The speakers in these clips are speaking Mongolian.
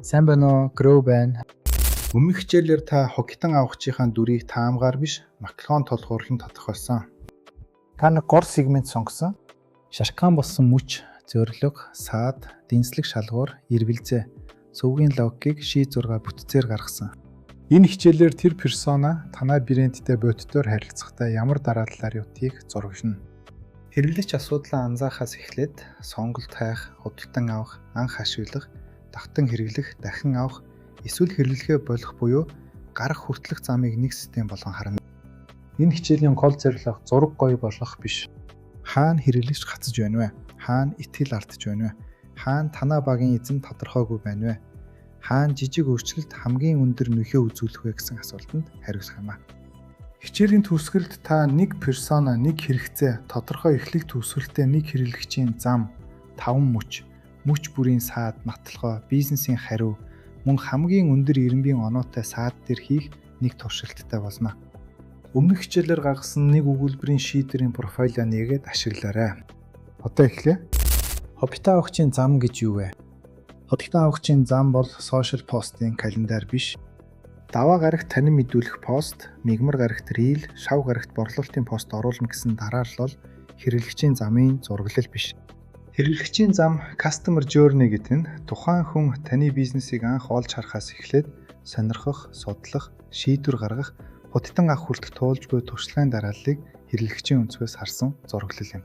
Сайн байна уу? Grow байна. Өмнөх хичээлээр та хокитан авахчийнхаа дүрийг таамгаар биш, маклон толгуурлан тодорхойлсон. Та нэг гор сегмент сонгосон. Шаркан болсон мүч, зорилго, саад, дэнслэг шалгуур, эрвэлзээ, сувгийн логикийг ши6 бүтцээр гаргасан. Энэ хичээлээр тэр персона танай брендтэй бодитоор харилцахтай ямар дарааллариутыг зурагшина. Хэрэглэгч асуудлаа анзаахаас эхлээд сонголт хайх, худалдан авах, анх ашиглах, давтан хэрэглэх, дахин авах, эсвэл хэрэглэхээ болох буюу гарах хүртэлх замыг нэг систем болгон харна. Энэ хичээлийн гол зорилго зураг гоё болгох биш. Хаана хэрэглэгч гацж байна вэ? Хаана итгэл алдж байна вэ? Хаана танай багийн эзэн тодорхойгүй байна вэ? Хаана жижиг өөрчлөлт хамгийн өндөр нөхөө үзүүлэх вэ гэсэн асуултанд хариулах юм аа. Хичээлийн төгсгөлд та нэг персона, нэг хэрэгцээ, тодорхой эхлэх төгсгөлтэй нэг хэрэглэгчийн зам, 5 мүч бүрийн саад, нотлохоо, бизнесийн хариу, мөн хамгийн өндөр эренбийн оноотой саад дээр хийх нэг туршилттай болно. Өмнөх хичээлээр гаргасан нэг өгүүлбэрийн шийдвэрийн профайлаа нээгээд ашиглаарай. Одоо эхлэе. Хоббитаа авахчийн зам гэж юу вэ? Хоббитаа авахчийн зам бол сошиал постын календар биш. Даваа гарагт танин мэдүүлэх пост, мигмар гарагт рил, шав гарагт борлуулалтын пост оруулна гэсэн дараалал хэрэглэгчийн замын зураглал биш. Хэрэглэгчийн зам customer journey гэдэг нь тухайн хүн таны бизнесийг анх олж харахаас эхлээд сонирхох, судлах, шийдвэр гаргах, худалдан авах хүртэлх туулж буй туршлагын дарааллыг хэрэглэгчийн өнцгөөс харсан зураглал юм.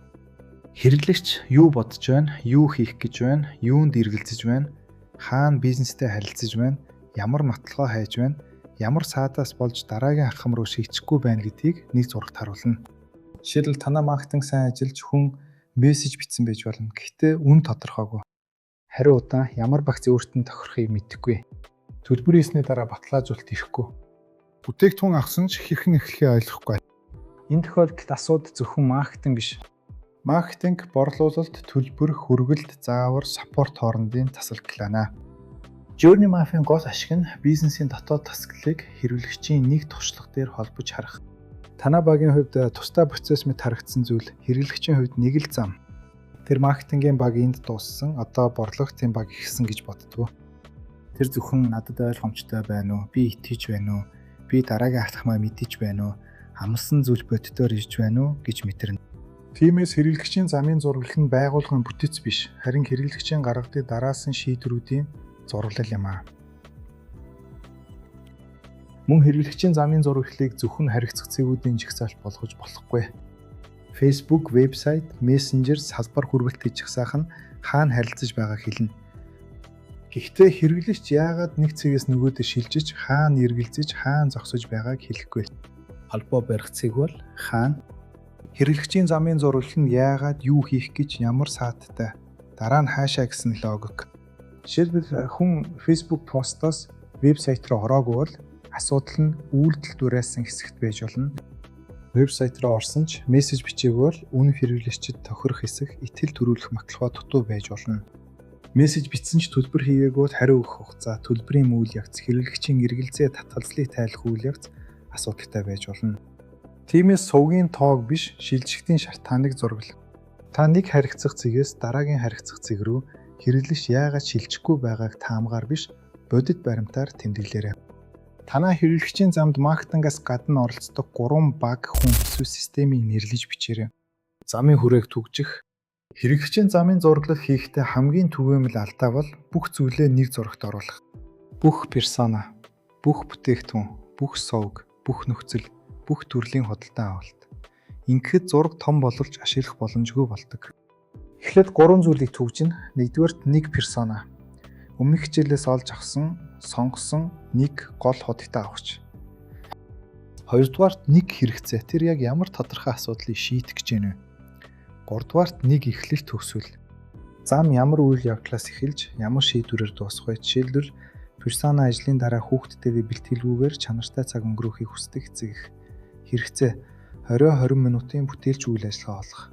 Хэрэглэгч юу бодож байна, юу хийх гэж байна, юунд эргэлзэж байна, хаана бизнестэй харилцаж байна, ямар нотлогоо хайж байна, ямар саадаас болж дараагийн ахам руу шигдэхгүй байна гэдгийг нэг зурагт харуулна. Жишээлбэл танай маркетинг сайн ажиллаж хүн мессеж бичсэн байж болно. Гэхдээ үн тодорхойгүй. Хариу удаа ямар багц өөртөө тохирохыг мэдэхгүй. Төлбөр хийсний дараа баталгаажуулалт ирэхгүй. Бүтээгдэхүүн авсан ч хэрхэн эхлэхээ ойлгохгүй. Энэ тохиолдолд асуудал зөвхөн маркетинг биш. Маркетинг, борлуулалт, төлбөр, хүргэлт, заавар, саппорт хоорондын тасалдлаана. Journey Map-ын гол ашиг нь бизнесийн дотоод тасгалыг хэрэглэгчийн нэг туршлага дээр холбож харах. Танай багийн хувьд тусдаа процесс мэт харагдсан зүйл хэрэглэгчийн хувьд нэг л зам. Тэр маркетингийн баг энд дууссан, одоо борлуулалтын баг ихсэн гэж боддгоо. Тэр зөвхөн надад ойлгомжтой байна уу? Би итгэж байна уу? Би дараагийн ахлахмаа мэдэж байна уу? Амлсан зүйл боддоор ирж байна уу гэж мэдэрнэ. Тиймээс хэрэглэгчийн замын зураглал нь байгууллагын бүтэц биш, харин хэрэглэгчийн гаргадаг дараасан шийдвэрүүдийн зураглал юм аа. Мөн хэрэглэгчийн замын зураглалыг зөвхөн харилцах цэгүүдийн жигсаалт болгож болохгүй. Facebook, вебсайт, мессенжер, салбар хүргэлт хийж сайхан хаана харилцаж байгааг хэлнэ. Гэхдээ хэрэглэгч яагаад нэг цэгээс нөгөөдөө шилжиж, хаана эргэлзэж, хаана зогсож байгааг хэлэхгүй. Холбоо барих цэг бол хаана? Хэрэглэгчийн замын зураглал нь яагаад юу хийх гэж ямар сааттай, дараа нь хаашаа гэсэн логик. Жишээлбэл хүн Facebook постоос вебсайт руу ороогүй бол асуудал нь үйлдэл дураасан хэсэгт байж болно. Вебсайт руу орсон ч мессеж бичээгүй бол үнэ хэрэглэгчид тохирох хэсэг итгэл төрүүлэх магадлал дутуу байж болно. Мессеж бичсэн ч төлбөр хийгээгүй бол хариу өгөх хугацаа, төлбөрийн үйл явц, хэрэглэгчийн эргэлзээ татгалзлыг тайлах үйл явц асуудалтай байж болно. Тиймээс сувгийн тоог биш, шилжигтийн шалтгааныг зураглах. Та нэг харилцах цэгээс дараагийн харилцах цэг рүү хэрэглэгч яагаад шилжихгүй байгааг таамгаар биш, бодит баримтаар тэмдэглээрэй. Танай хэрэглэгчийн замд маркетингаас гадна оролцдог 3 баг хүн эсвэл системийг нэрлэж бичээрэй. Замын хүрээг түгжих. Хэрэглэгчийн замын зураглал хийхдээ хамгийн түгээмэл алдаа бол бүх зүйлээ нэг зурагт оруулах. Бүх персона, бүх бүтээгдэхүүн, бүх сувг, бүх нөхцөл, бүх төрлийн худалдан авалт. Ингэхэд зураг том боловч ашиглах боломжгүй болдог. Эхлээд 3 зүйлийг түгжинэ. Нэгдүгээрт нэг персона. Өмнөх хичээлээс олж авсан, сонгосон нэг гол худалдан авахч. Хоёрдугаарт нэг хэрэгцээ. Тэр яг ямар тодорхой асуудлыг шийдэх гэж байна вэ? Гуравдугаарт нэг эхлэл төгсгөл. Зам ямар үйл явдлаас эхэлж, ямар шийдвэрээр дуусах вэ? Жишээлбэл персона ажлын дараа хүүхдтэйгээ бэлтгэлгүйгээр чанартай цаг өнгөрөөхийг хүсдэг эцэг. Хэрэгцээ 20 минутын бүтээлч үйл ажиллагаа олох.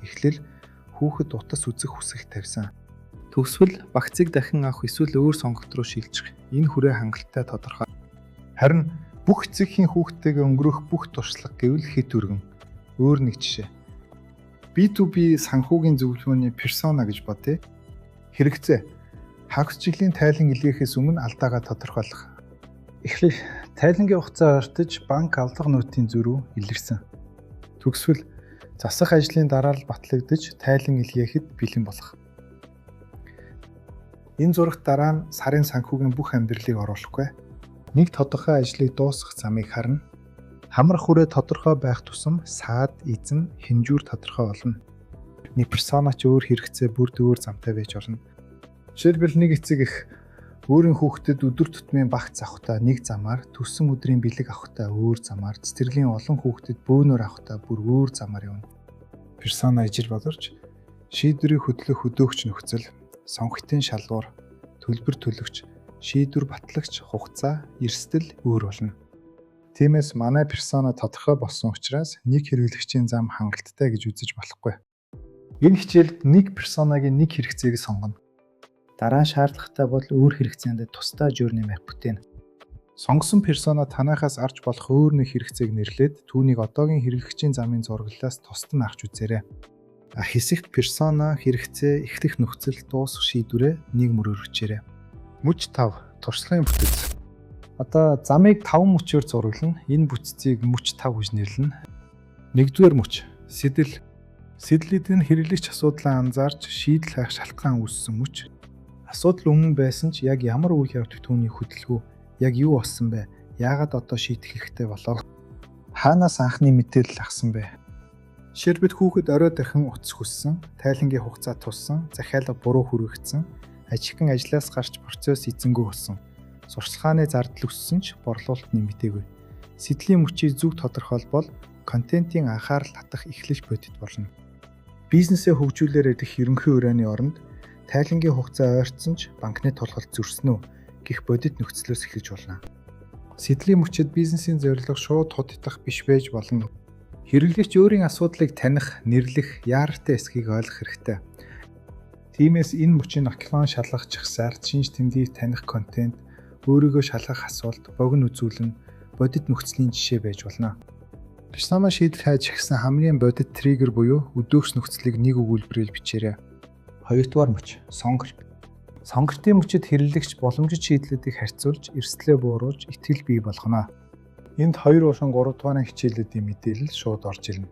Эхлэл хүүхэд утас үзэх хүсэл тавьсан. Төгсгөл багцыг дахин авах эсвэл өөр сонголт руу шилжих. Энэ хүрээ хангалттай тодорхой. Харин бүх эцэгхийн хүүхдтэйгээ өнгөрөх бүх туршлага гэвэл хэд өргөн. Өөр нэг жишээ. B2B санхүүгийн зөвлөгөөний персона гэж бодъё. Хэрэгцээ Хагас чиглийн тайлан илгээхээс өмнө алдаагаа тодорхойлох. Эхлээд тайлангийн хугацаа ортож банк авлага нотын зөрүү илэрсэн. Төгсвөл засах ажлын дараа л батлагдаж тайлан илгээхэд бэлэн болох. Энэ зурагт дараа нь сарын санхүүгийн бүх амьдралыг оруулахгүй. Нэг тодорхой ажлыг дуусгах замыг харна. Хамрах хүрээ тодорхой байх тусам саад, эзэн, хинжүүр тодорхой болно. Нэг персона ч өөр хэрэгцээ бүр өөр замтай байж болно. Жишээлбэл нэг эцэг их өөрийн хүүхдэд өдөр тутмын багц авахтаа нэг замаар, төссөн өдрийн бэлэг авахтаа өөр замаар, цэцэрлэгийн олон хүүхдэд бөөнөр авахтаа бүр өөр замаар явна. Персона ижил боловч шийдвэрийг хөдлөх хөдөөгч нөхцөл, сонгогчдын шалгуур, төлбөр төлөгч, шийдвэр батлагч хугацаа, эрсдэл өөр болно. Тиймээс манай персона тодорхой болсон учраас нэг хэрэглэгчийн зам хангалттай гэж үзэж болохгүй. Энэ хичээлд нэг персонагийн нэг хэрэгцээг сонгоно. Дараа шаардлагатай бол өөр хэрэгцээнд тусдаа журны маяг бүтээнэ. Сонгосон персона танахаас арч болох өөр нэг хэрэгцээг нэрлээд түүнийг одоогийн хэрэглэгчийн замын зураглалаас тусад нь авч үзээрэй. Хэсэгт персона, хэрэгцээ, эхлэх нөхцөл, дуусах шийдвэрээ нэг мөрөөр өчээрэй. Мөч 5 туршлагын бүтэц. Одоо замыг 5 мөчөөр зураглана. Энэ бүтцийг мөч 5 гэж нэрлэнэ. Нэгдүгээр мөч сэтэл. Сэдлээд нь хэрэглэгч асуудлаа анзаарч шийдэл хайх шалтгаан үүссэн мөч. Асуудал өмнө байсан ч яг ямар үйл явдал түүний хөдөлгөө, яг юу болсон бэ? Яагаад одоо шийдэх хэрэгтэй болов? Хаанаас анхны мэдээлэл авсан бэ? Жишээлбэл хүүхэд орой дахин утас хүссэн, тайлангийн хугацаа туссан, захиалга буруу хүргэгдсэн, ажигхан ажлаас гарч процесс эзэнгүй болсон. Сурчлагын зардал өссөн ч борлуулалт нэмэгдээгүй. Сэдлийн мөчийг зөв тодорхойлбол контентын анхаарал татах эхлэж бодит болно. Бизнесээ хөгжүүлээр идэх ерөнхий урааны оронд тайлангийн хугацаа ойртсон ч банкны тулгалт зөрсөн үү гэх бодит нөхцлөөс эхэлж болно. Сэдлийн мөчөд бизнесийн зорилго шууд худдах биш байж болно. Хэрэглэгч өөрийн асуудлыг таних, нэрлэх, яаралтай эсхийг ойлгох хэрэгтэй. Тиймээс энэ мөчийн нотлон шалгах жагсаар шинж тэмдгийг таних контент, өөрийгөө шалгах асуулт, богино үзүүлэн, бодит нөхцөлийн жишээ байж болно. Персона шийдэл хайж гисэн хамгийн бодит триггер буюу өдөөгч нөхцөлийг нэг өгүүлбэрээр бичээрэй. Хоёрдугаар мөч сонгогч. Сонгогчдын мөчөд хэрэглэгч боломжит шийдлүүдийг харьцуулж, эрсдлээ бууруулж, итгэл бий болгоно. Энд 2 болон 3 дугаар хичээлүүдийн мэдээлэл шууд орж ирнэ.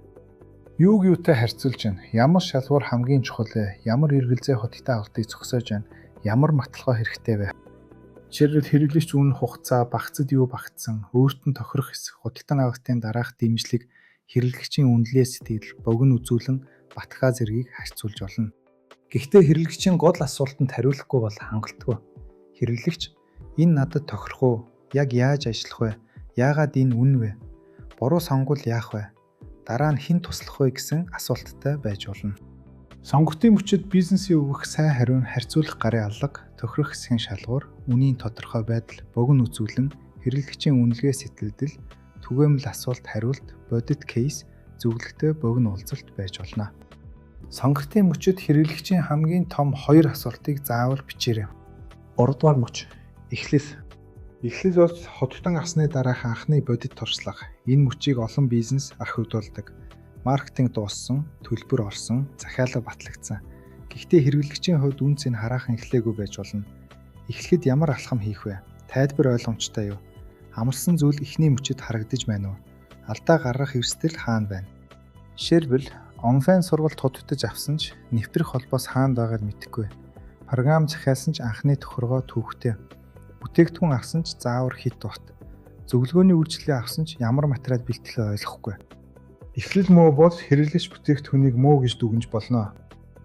Юуг юутай харьцуулж байна? Ямар шалгуур хамгийн чухал вэ? Ямар эргэлзээ хоттой авалтыг зогсоож байна? Ямар маталгаа хэрэгтэй вэ? Жишээлбэл хэрэглэгч үнэ хугацаа, багцад юу багтсан, өөрт нь тохирох хэсэг, худалдан авалтын дараах дэмжлэг, хэрэглэгчийн үнэлгээ сэтгэл, богино үзүүлэн, баталгаа зэргийг харьцуулж болно. Гэхдээ хэрэглэгчийн гол асуултанд хариулахгүй бол хангалтгүй. Хэрэглэгч энэ надад тохирох уу? Яг яаж ажиллах вэ? Яагаад энэ үнэ вэ? Буруу сонгуул яах вэ? Дараа нь хэн туслах вэ гэсэн асуулттай байж болно. Сонгогчдын мөчөд бизнесийн өгөх сайн хариу нь харьцуулах гарын алга, тохирох хэсгийн шалгуур, үнийн тодорхой байдал, богино үзүүлэн, хэрэглэгчийн үнэлгээ сэтгэлдэл, түгээмэл асуулт хариулт, бодит кейс, зөвлөгтэй богино уулзалт байж болно. Сонгогчдын мөчөд хэрэглэгчийн хамгийн том 2 асуултыг заавал бичээрэй. 3 дугаар мөч эхлэл. Эхлэл бол хотдон авсны дараах анхны бодит туршлага. Энэ мөчийг олон бизнес архивдуулдаг. Маркетинг дууссан, төлбөр орсон, захиалга батлагдсан. Гэхдээ хэрэглэгчийн хувьд үнц нь хараахан эхлээгүй байж болно. Эхлэхэд ямар алхам хийх вэ? Тайлбар ойлгомжтой юу? Амлсан зүйл эхний мөчөд харагдаж байна уу? Алдаа гаргах эрсдэл хаана байна? Жишээлбэл онлайн сургалт худалдаж авсан ч нэвтрэх холбоос хаана байгааг мэдэхгүй. Програм захиалсан ч анхны тохиргоо түүхтэй. Бүтээгдэхүүн авсан ч заавар хит бот. Зөвлөгөөний үйлчлэгээ авсан ч ямар материал бэлтгэхээ ойлгохгүй. Эхлэл муу бол хэрэглэгч бүтээгдэхүүнийг муу гэж дүгнэж болно.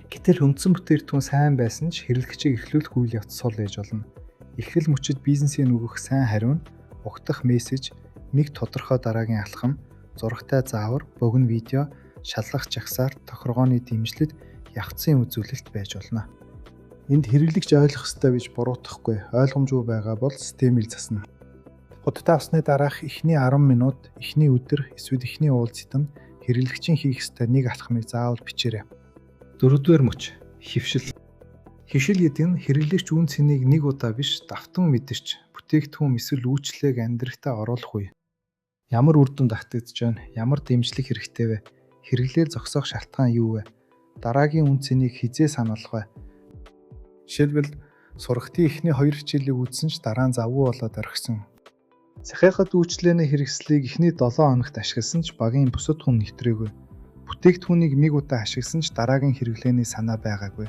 Гэтэл хөндсөн бүтээгдэхүүн сайн байсан ч хэрэглэгчийг эхлүүлэх үйл явц сул ээж болно. Эхлэл мөчөд бизнесийн өгөх сайн хариу нь угтах мессеж, нэг тодорхой дараагийн алхам, зурагтай заавар, богино видео, шалгах жагсаар, тохиргооны дэмжлэг, явцын үзүүлэлт байж болно. Энд хэрэглэгч ойлгох ёстой гэж буруутгахгүй, ойлгомжгүй байгаа бол системийг засна. Худалдаа авсны дараах эхний 10 минут, эхний өдөр, эсвэл эхний уулзалтанд хэрэглэгчийн хийх ёстой нэг алхмыг заавал бичээрэй. 4-р мөч хэвшил. Хэвшил гэдэг нь хэрэглэгч үн цэнийг нэг удаа биш, давтан мэдэрч, бүтээгдэхүүн эсвэл үйлчлэгийг амьдралтаа оруулах үе. Ямар үр дүн татагдж байна? Ямар дэмжлэг хэрэгтэй вэ? Хэрэглээ зогсоох шалтгаан юу вэ? Дараагийн үн цэнийг хизээ сануулах вэ? Жишээлбэл Сургалтын эхний 2 хичээлийг үзсэн ч дараа нь завгүй болоод орхисон. Захиахад үйлчлэлийн хэрэгслийг эхний 7 хоногт ашигласан ч багийн бусад хүн нэвтрээгүй. Бүтээгдэхүүнийг нэг удаа ашигласан ч дараагийн хэрэглээний санаа байгаагүй.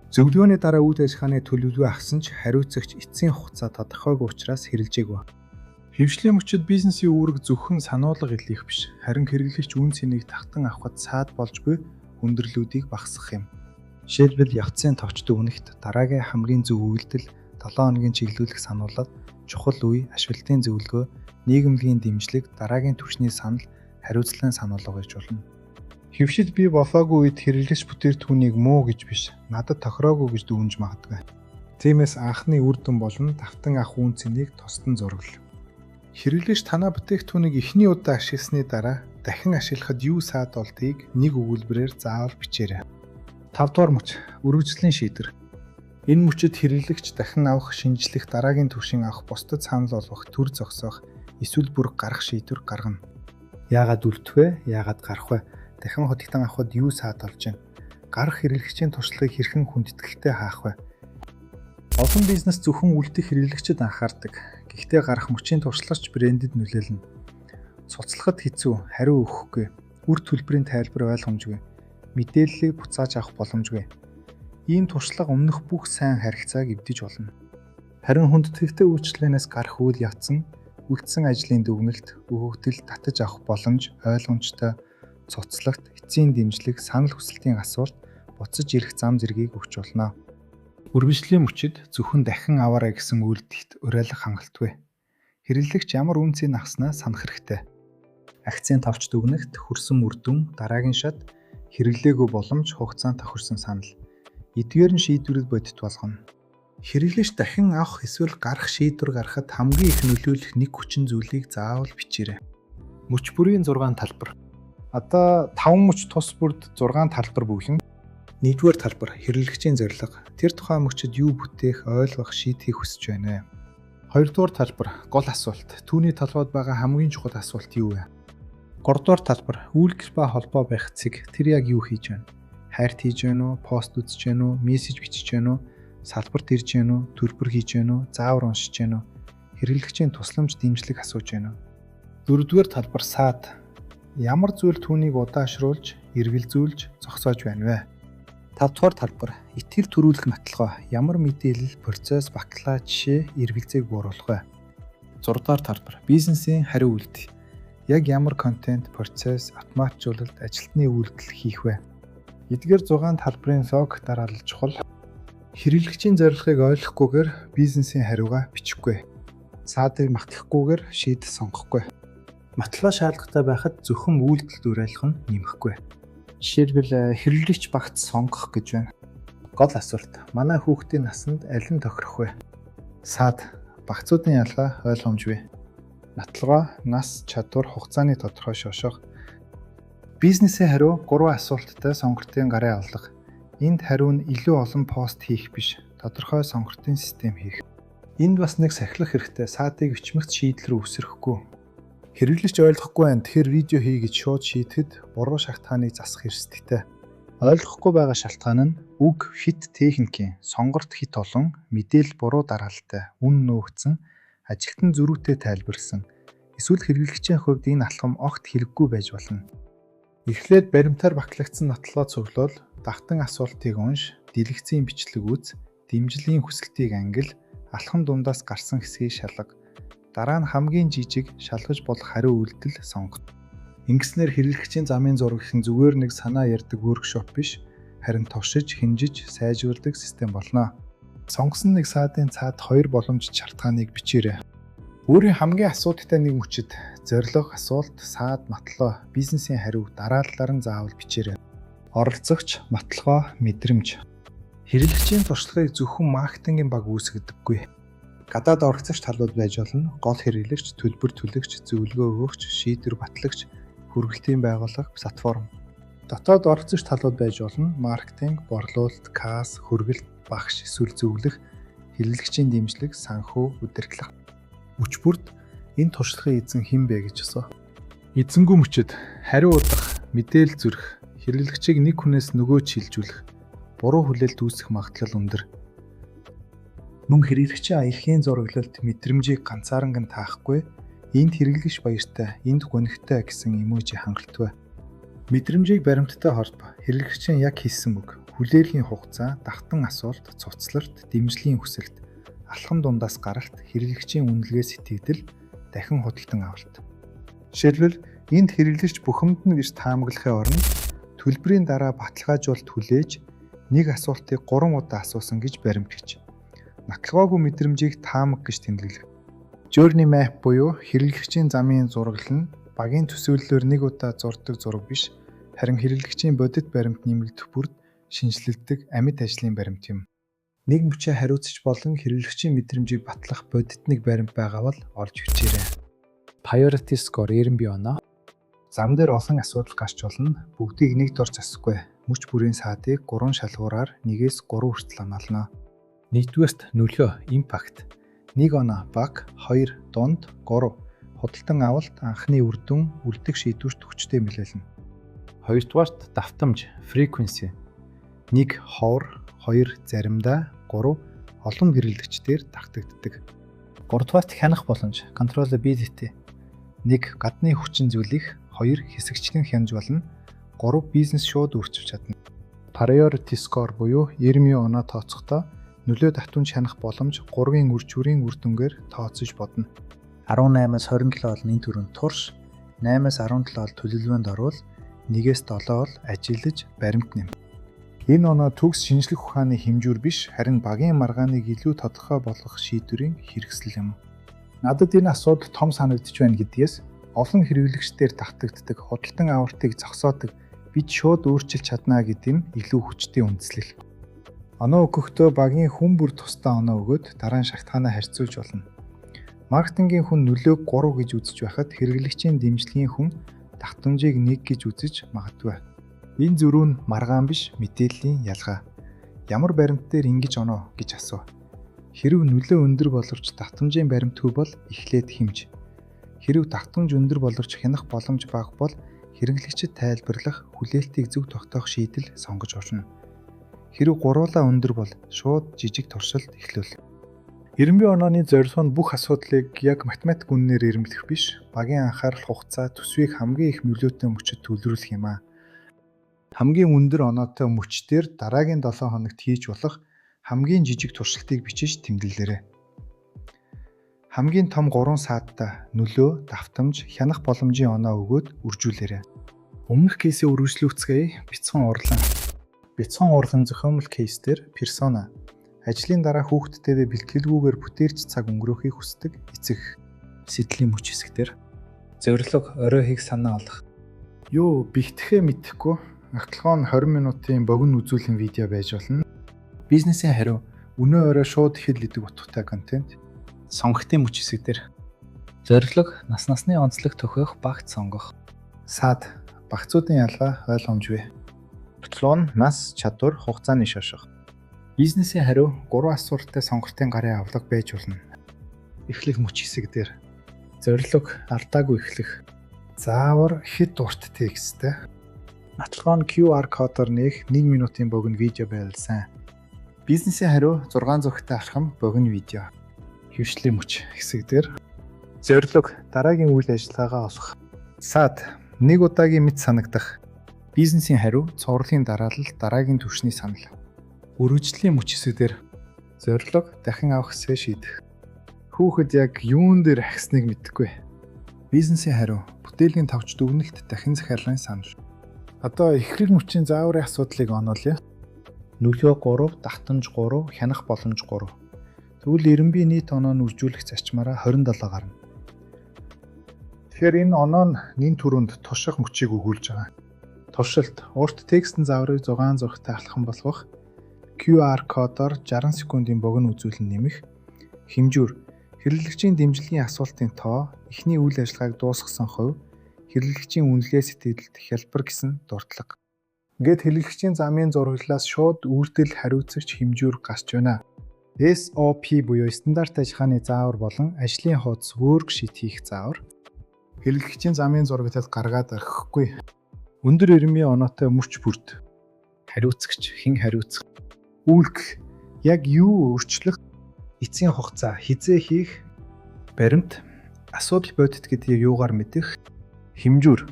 Зөвлөгөөний дараа үйл ажиллагааны төлөвлөгөө авсан ч хариуцагч эцсийн хугацаа тодорхойгүй учраас хэрэгжээгүй. Хэвшлийн мөчид бизнесийн үүрэг зөвхөн сануулга илээх биш, харин хэрэглэгч үн цэнийг тавтан авахд саад болжгүй хүндрэлүүдийг багасгах юм. Жишээлбэл явцын товчд үнэгт дараагийн хамгийн зөв үйлдэл 7 хоногийн чиглүүлэх сануулгад чухал үе, ашиглалтын зөвлөгөө, нийгэмлэгийн дэмжлэг, дараагийн түвшний санал, хариуцлагын сануулга гэж болно. Хэвшид би болоогүй үед хэрэглэгч бүтээгдэхүүнийг муу гэж биш, надад тохироогүй гэж дүгнж магадгүй. Тиймээс анхны үр дүн болон тавтан авах үн цэнийг тосдон зурвал. Хэрэглэгч танаа бүтээгдэхүүнийг эхний удаа ашигласны дараа дахин ашиглахад юу саад болдгийг нэг өгүүлбэрээр заавал бичээрэй. 5 дугаар мөч үргэлжлэлийн шийдвэр. Энэ мөчөд хэрэглэгч дахин авах, шинжлэх, дараагийн түвшин авах, бусдад санал болгох, төр зогсоох, эсвэл бүр гарах шийдвэр гаргана. Яагаад үлдэх вэ? Яагаад гарах вэ? Дахин хотогтон авахд юу саад болж байна? Гарах хэрэглэгчийн туршлагыг хэрхэн хүндэтгэлтэй хаах вэ? Олон бизнес зөвхөн үлдэх хэрэглэгчид анхаардаг. Гэхдээ гарах мөчийн туршлагач брэндэд нөлөөлнө. Цуцлахад хэцүү, хариу өгөхгүй, үр төлбөрийн тайлбар ойлгомжгүй, мэдээллийг буцааж авах боломжгүй. Ийм туршлага өмнөх бүх сайн харилцааг эвдэж болно. Харин хүндэтгэлтэй үйлчлэлээс гарах үйл явц нь үлдсэн ажлын дүгнэлт, өгөгдөл татаж авах боломж, ойлгомжтой, цуцлагт, эцсийн дэмжлэг, санал хүсэлтийн асуулт, буцаж ирэх зам зэргийг өгч болно. Үргэлжлэлийн мөчид зөвхөн дахин аваарай гэсэн үйлдэлт уриалах хангалтгүй. Хэрэглэгч ямар үнцийг авснаа санах хэрэгтэй. Акцийн товч дүгнэлт, хөрсөн үр дүн, дараагийн шат, хэрэглээгүй боломж, хугацаанд тохирсон санал. Эдгээр нь шийдвэрэд бодит болгоно. Хэрэглэгч дахин авах эсвэл гарах шийдвэр гаргахад хамгийн их нөлөөлөх нэг хүчин зүйлийг заавал бичээрэй. Мөч бүрийн 6 талбар. Одоо 5 мөч тус бүрд 6 талбар бүглэн. 1-р талбар хэрэглэгчийн зорилго. Тэр тухайн мөчөд юу бүтээх, ойлгох, шийдэхийг хүсэж байна. 2-р талбар гол асуулт. Түүний толгойд байгаа хамгийн чухал асуулт юу вэ? 3-р талбар үйлдэл ба холбоо байх цэг. Тэр яг юу хийж байна? Хайрт хийж байна уу? Пост үзэж байна уу? Мессеж бичиж байна уу? Салбарт ирж байна уу? Төлбөр хийж байна уу? Заавар уншиж байна уу? Хэрэглэгчийн тусламж дэмжлэг асууж байна уу? 4-р талбар саад. Ямар зүйл түүнийг удаашруулж, эргэлзүүлж, зогсоож байна вэ? 5-р талбар итгэл төрүүлэх нотлогоо. Ямар мэдээлэл, процесс, багтлаа, жишээ, эргэлзээг бууруулах вэ? 6-р талбар бизнесийн хариу үйлдэл. Яг ямар контент, процесс, автоматжуулалт, ажилтны үйлдэл хийх вэ? Эдгээр 6 талбарын логик дараалал чухал. Хэрэглэгчийн зорилгыг ойлгохгүйгээр бизнесийн хариугаа бичихгүй. Саадыг магтахгүйгээр шийдэл сонгохгүй. Матлаа шаардлагатай байхад зөвхөн үйлдэлд уриалах нь нэмэхгүй. Жишээлбэл хэрэглэгч багц сонгох гэж байна. Гол асуулт. Манай хүүхдийн насанд аль нь тохирох вэ? Саад багцуудын ялгаа ойлгомжгүй. Нотлогоо нас, чадвар, хугацааны тодорхой шошго. Бизнесийн хариу 3 асуулттай сонгортын гарын авлага. Энд хариу нь илүү олон пост хийх биш, тодорхой сонгортын систем хийх. Энд бас нэг сахилах хэрэгтэй. Саадыг ичмэгт шийдэл рүү өсөрөхгүй. Хэрэглэгч ойлгохгүй байна. Тэгэхээр видео хий гэж шууд шийдэхэд буруу шалтгааныг засах эрсдэлтэй. Ойлгохгүй байгаа шалтгаан нь үг хит техникийн, сонгорт хит олон, мэдээлэл буруу дараалалтай, үн нөөгдсөн, ажилтан зөрүүтэй тайлбарлсан. Эсвэл хэрэглэгчийн хувьд энэ алхам огт хэрэггүй байж болно. Эхлээд баримтаар багтлагдсан нотлогоо цуглуул, давтан асуултыг унш, дэлгэцийн бичлэг үз, дэмжлэгийн хүсэлтийг ангил, алхам дундаас гарсан хэсгийг шалга. Дараа нь хамгийн жижиг шалгаж болох хариу үйлдэл сонго. Ингэснээр хэрэглэгчийн замын зураг гэх нь зүгээр нэг санаа ярьдаг workshop биш, харин тушиж, хинжиж, сайжруулдаг систем болно. Сонгосон нэг саадын цаад 2 боломж шалтгааныг бичээрэй. Өөрийн хамгийн асуудалтай нэг мөчөд зорилго, асуулт, саад, матлоо, бизнесийн хариу дараалалаар нь заавал бичээрэй. Оролцогч, матлогоо, мэдрэмж. Хэрэглэгчийн туршлагыг зөвхөн маркетингийн баг үүсгədэггүй. Гадаад оролцогч талууд байж болно. Гол хэрэглэгч, төлбөр төлөгч, зөвлөгөө өгөгч, шийдвэр батлагч, хүргэлтийн байгууллага, платформ. Дотоод оролцогч талууд байж болно. Маркетинг, борлуулалт, касс, хүргэлт, багш, эсвэл зөвлөх, хэрэглэгчийн дэмжлэг, санхүү, удирдлага. Мөч бүрд энэ туршлагын эзэн хэн бэ гэж асуу. Эзэнгүү мөчөд хариу удах, мэдээлэл зүрх, хэрэглэгчийг нэг хүнээс нөгөөд шилжүүлэх, буруу хүлээлт үүсэх магадлал өндөр. Мөн хэрэглэгчийн аялхийн зураглалт мэдрэмжийг ганцаарнг нь таахгүй, энд хэрэглэгч баяртай, энд гонигтай гэсэн эможи хангалтгүй. Мэдрэмжийг баримттай холбоо, хэрэглэгчийн яг хийсэн үг, хүлээлгийн хугацаа, давтан асуулт, цуцлалт, дэмжлэгийн хүсэлт, алхам дундаас гаралт, хэрэглэгчийн үнэлгээ сэтгэгдэл, дахин худалдан авалт. Жишээлбэл энд хэрэглэгч бухимдна гэж таамаглахын оронд төлбөрийн дараа баталгаажуулалт хүлээж нэг асуултыг 3 удаа асуусан гэж баримтгч. Нотлогоогүй мэдрэмжийг таамаг гэж тэмдэглэв. Journey map буюу хэрэглэгчийн замын зураглал нь багийн төсөөллөөр нэг удаа зурдаг зураг биш, харин хэрэглэгчийн бодит баримт нэмэгдэх бүрд шинжилдэг амьд ажлын баримт юм. Нэг мөчөө хариуцж болон хэрэглэгчийн мэдрэмжийг батлах бодит нэг баримт байгаа бол олж бичээрэй. Priority score 90 оноо. Зам дээр олон асуудал гарч болно. Бүгдийг нэг дор засахгүй. Мөч бүрийн саадыг 3 шалгуураар 1-3 хүртэл оноолно. Нэгдүгээрт нөлөө impact. 1 оноо баг, 2 дунд, 3 худалдан авалт, анхны үр дүн, үлдэх шийдвэрт хүчтэй нөлөөлнө. Хоёрдугаарт давтамж frequency. 1 ховор, 2 заримдаа, 3 олон хэрэглэгчдээр давтагддаг. Гуравдугаарт хянах боломж controllability. 1 гадны хүчин зүйлих, 2 хэсэгчлэн хянаж болно, 3 бизнес шууд өөрчилж чадна. Priority score буюу 90 оноо тооцохдоо нөлөө давтамж хянах боломж 3-ын үржүүрийн үр дүнгээр тооцож бодно. 18-аас 27 бол энэ төрөнд турш, 8-аас 17 бол төлөвлөгөөнд орвол, 1-ээс 7 бол ажиллаж баримт нэм. Энэ оноо төгс шинжлэх ухааны хэмжүүр биш, харин багийн маргааныг илүү тодорхой болгох шийдвэрийн хэрэгсэл юм. Надад энэ асуудал том санагдаж байна гэдгээс олон хэрэглэгчдээр давтагддаг худалдан авалтыг зогсоодог бид шууд өөрчилж чадна гэдэг нь илүү хүчтэй үндэслэл. Оноо өгөхдөө багийн хүн бүр тусдаа оноо өгөөд дараа нь шалтгаанаа харьцуулж болно. Маркетингийн хүн нөлөөг 3 гэж үзэж байхад хэрэглэгчийн дэмжлэгийн хүн давтамжийг 1 гэж үзэж магадгүй. Энэ зөрүү нь маргаан биш, мэдээллийн ялгаа. Ямар баримт дээр ингэж оноо гэж асуу. Хэрв нөлөө өндөр боловч давтамжийн баримт хөв бол эхлээд хэмж. Хэрв давтамж өндөр боловч хянах боломж бага бол хэрэглэгчид тайлбарлах, хүлээлтийг зөв тогтоох шийдэл сонгож орно. Хэрв гуруулаа өндөр бол шууд жижиг туршилт эхлүүл. 90 онооны зорилго нь бүх асуудлыг яг математик үннээр ирэмблэх биш, багийн анхаарал хугацаа төсвийг хамгийн их нөлөөтэй мөчөд төлөвлөх юм а. Хамгийн өндөр оноотой мөчтөр дараагийн 7 хоногт хийж болох хамгийн жижиг туршилтыг бичиж тэмдэглээрэй. Хамгийн том 3 саадтай нөлөө, давтамж, хянах боломжийн оноо өгөөд үржүүлээрэй. Өмнөх кейсээ үргэлжлүүлцгээе. Бяцхан урлан. Бяцхан урлан зохиомжтой кейс дээр персона ажлын дараа хүүхдтэйгээ бэлтгэлгүйгээр бүтээрч цаг өнгөрөөхийг хүсдэг эцэг. Сэдлийн мөч хэсэгтэр зорилго орой хийг санаа олох. Юу бигтгэхээ мэдэхгүй. Нотолгоо нь 20 минутын богино үзүүлэн видео байж болно. Бизнесийн хариу өнөө орой шууд хэл идэг утгатай контент. Сонгогдсон мөч хэсэгтэр зорилго нас насны онцлог төхөх багт сонгох. Саад багцуудын ялгаа ойлгомжгүй. Нотолгоо нь нас, чадвар, хугацааны шошго. Бизнесийн хариу 3 асуулттай сонголтын гарын авлага байж болно. Эхлэх мөч хэсэг дээр зорилго алдаагүй эхлэх. Заавар хэд урт тексттэй. Нотолгоо нь QR кодоор нээх 1 минутын богино видео байлсан. Бизнесийн хариу 6 зүгтээ алхам богино видео. Хөвшлийн мөч хэсэг дээр зорилго дараагийн үйл ажиллагаагаа олох. Саад нэг удаагийн мэд санагдах. Бизнесийн хариу цувралын дараалал дараагийн түвшний санал. Үргэлжлэлийн мөч хэсэг дээр зорилго дахин авах хэсгээ шийдэх. Хүүхэд яг юун дээр ахисныг мэдэхгүй. Бизнесийн хариу бүтээлийн тавч дүгнэлт дахин захиалгын санал. Одоо эхлэл мөчийн зааврын асуудлыг оноолъё. Нөлөө 3, давтамж 3, хянах боломж 3. Тэгвэл 90 нийт оноо нь үржүүлэх зарчмаараа 27 гарна. Тэгэхээр энэ оноо нь нэн түрүүнд турших мөчийг өгүүлж байгаа. Туршилт урт текстэн зааврыг 6 зүгтээ алхам болгох. QR кодоор 60 секундын богино үзүүлэн нэмэх. Хэмжүүр хэрэглэгчийн дэмжлэгийн асуултын тоо, эхний үйл ажиллагааг дуусгасан хувь, хэрэглэгчийн үнэлгээ сэтгэлд хялбар гэсэн дурдлага. Ингээд хэрэглэгчийн замын зураглалаас шууд үйлдэл хариуцагч хэмжүүр гарч байна. SOP буюу стандарт ажиллагааны заавар болон ажлын хуудас worksheet хийх заавар. Хэрэглэгчийн замын зураглалд гаргаад орхихгүй. Өндөр 90 оноотой мөч бүрд хариуцагч хэн хариуцах. Үйлдэл яг юу өөрчлөх, эцсийн хугацаа хизээ хийх, баримт, асуудал бодит гэдгийг юугаар мэдэх, хэмжүүр,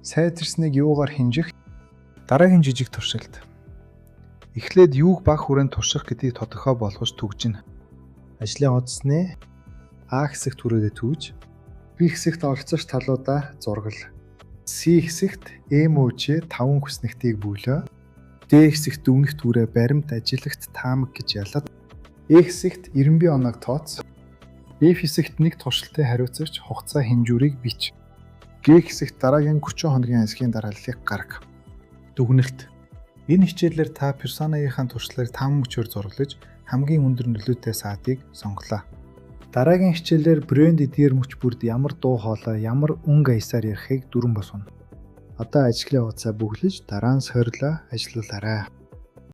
сайжирсныг юугаар хинжих, дараагийн жижиг туршилт. эхлээд юуг баг хүрээнд турших гэдгийг тодорхой болгож түгжинэ. Ажлын одсны А хэсэгт хүрээдээ түүж, B хэсэгт оролцогч талуудаа зургал. C хэсэгт МΟЧ 5 хүснэгтийг бүлөө. D хэсэгт дүгнэх түрээ баримт ажилагт таамаг гэж ялаад. E хэсэгт 90 оног тооц. F хэсэгт нэг туршилтыг хариуцагч хугацаа хэмжүүрийг бич. G хэсэгт дараагийн 30 хоногийн ажлын дарааллыг гарга. Дүгнэлт. Энэ хичээлээр та персоныхаа туршлагыг таамаг мөчөөр зураглаж хамгийн өндөр нөлөөтэй саадыг сонголоо. Дараагийн хичээлээр брэнд эдгээр мөч бүрд ямар дуу хоолой, ямар өнгө аясаар ярихыг дүрэн босгоно. Одоо ажлын хугацаа бүглэж дараа нь сорилоо ажиллуулаарай.